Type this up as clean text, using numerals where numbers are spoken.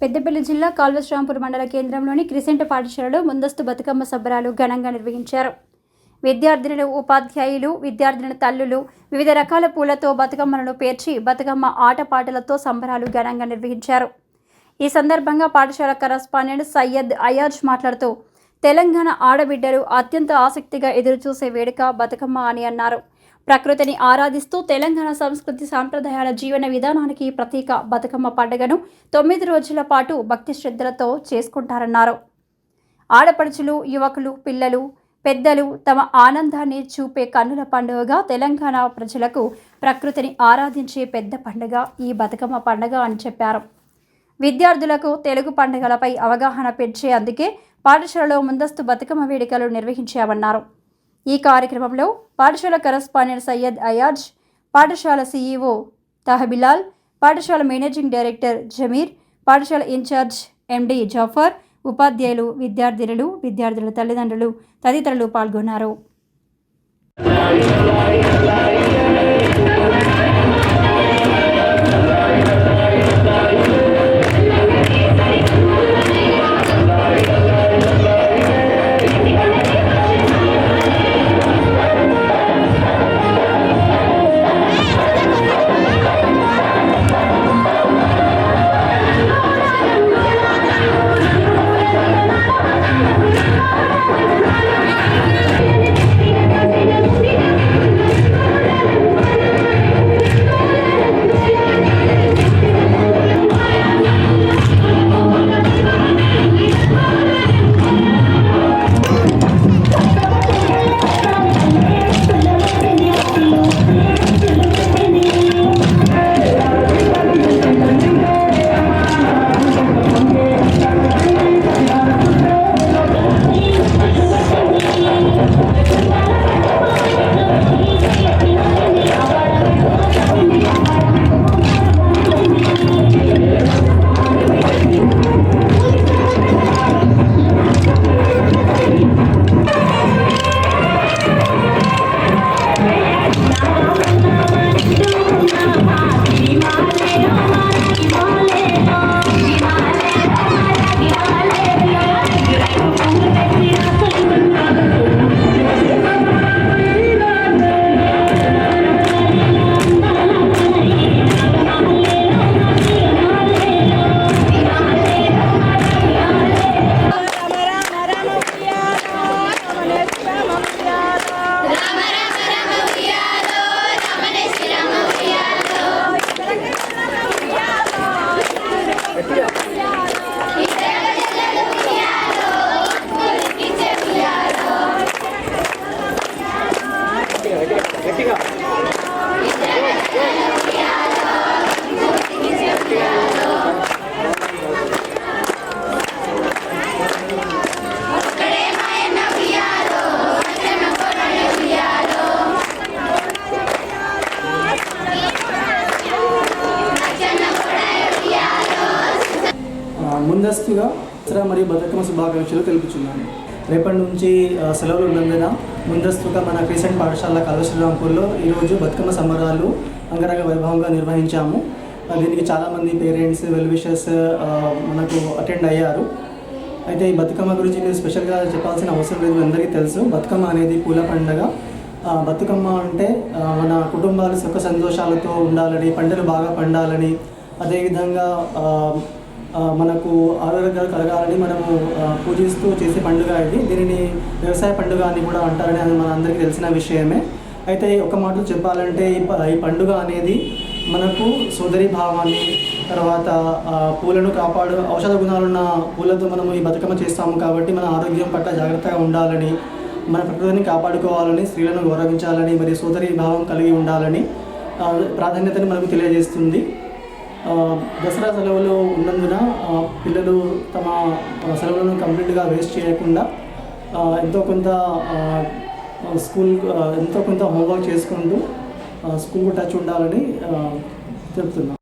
పెద్దపల్లి జిల్లా కాల్వశ్రాంపూర్ మండల కేంద్రంలోని క్రిసెంట్ పాఠశాలలో ముందస్తు బతుకమ్మ సంబరాలు ఘనంగా నిర్వహించారు. విద్యార్థినులు, ఉపాధ్యాయులు, విద్యార్థినుల తల్లులు వివిధ రకాల పూలతో బతుకమ్మలను పేర్చి బతుకమ్మ ఆటపాటలతో సంబరాలు ఘనంగా నిర్వహించారు. ఈ సందర్భంగా పాఠశాల కరస్పాండెంట్ సయ్యద్ అయాజ్ మాట్లాడుతూ, తెలంగాణ ఆడబిడ్డలు అత్యంత ఆసక్తిగా ఎదురుచూసే వేడుక బతుకమ్మ అని అన్నారు. ప్రకృతిని ఆరాధిస్తూ తెలంగాణ సంస్కృతి సాంప్రదాయాల జీవన విధానానికి ప్రతీక బతుకమ్మ పండుగను 9 రోజుల పాటు భక్తి శ్రద్ధలతో చేసుకుంటారన్నారు. ఆడపడుచులు, యువకులు, పిల్లలు, పెద్దలు తమ ఆనందాన్ని చూపే కన్నుల పండుగగా తెలంగాణ ప్రజలకు ప్రకృతిని ఆరాధించే పెద్ద పండుగ ఈ బతుకమ్మ పండుగ అని చెప్పారు. విద్యార్థులకు తెలుగు పండుగలపై అవగాహన పెంచే అందుకే పాఠశాలలో ముందస్తు బతుకమ్మ వేడుకలు నిర్వహించామన్నారు. ఈ కార్యక్రమంలో పాఠశాల కరస్పాండెంట్ సయ్యద్ అయాజ్, పాఠశాల CEO తహబిలాల్, పాఠశాల మేనేజింగ్ డైరెక్టర్ జమీర్, పాఠశాల ఇన్ఛార్జ్ MD జాఫర్, ఉపాధ్యాయులు, విద్యార్థినులు, విద్యార్థుల తల్లిదండ్రులు తదితరులు పాల్గొన్నారు. ముందస్తుగా దసరా మరియు బతుకమ్మ శుభాకాంక్షలు తెలుపుచున్నాను. రేపటి నుంచి సెలవులు ఉన్నందున ముందస్తుగా మన క్రిసెంట్ పాఠశాల కాల్వశ్రాంపూర్లో ఈరోజు బతుకమ్మ సంబరాలు అంగరంగ వైభవంగా నిర్వహించాము. దీనికి చాలామంది పేరెంట్స్, వెల్ విషర్స్ మనకు అటెండ్ అయ్యారు. అయితే ఈ బతుకమ్మ గురించి నేను స్పెషల్గా చెప్పాల్సిన అవసరం లేదు, అందరికీ తెలుసు. బతుకమ్మ అనేది పూల పండుగ. బతుకమ్మ అంటే మన కుటుంబాలు సుఖ సంతోషాలతో ఉండాలని, పంటలు బాగా పండాలని, అదేవిధంగా మనకు ఆరోగ్యాలు కలగాలని మనము పూజిస్తూ చేసే పండుగ ఇది. దీనిని వ్యవసాయ పండుగ అని కూడా అంటారని అది మన అందరికీ తెలిసిన విషయమే. అయితే ఒక మాట చెప్పాలంటే ఈ పండుగ అనేది మనకు సోదరి భావాన్ని, తర్వాత పూలను ఔషధ గుణాలున్న పూలతో మనము ఈ బతుకమ్మ చేస్తాము కాబట్టి మన ఆరోగ్యం పట్ల జాగ్రత్తగా ఉండాలని, మన ప్రకృతిని కాపాడుకోవాలని, స్త్రీలను గౌరవించాలని, మరి సోదరి భావం కలిగి ఉండాలని ప్రాధాన్యతని మనకు తెలియజేస్తుంది. దసరా సెలవులు ఉన్నందున పిల్లలు తమ సెలవులను కంప్లీట్గా వేస్ట్ చేయకుండా ఎంతో కొంత హోంవర్క్ చేసుకుంటూ స్కూల్కు టచ్ ఉండాలని చెప్తున్నాం.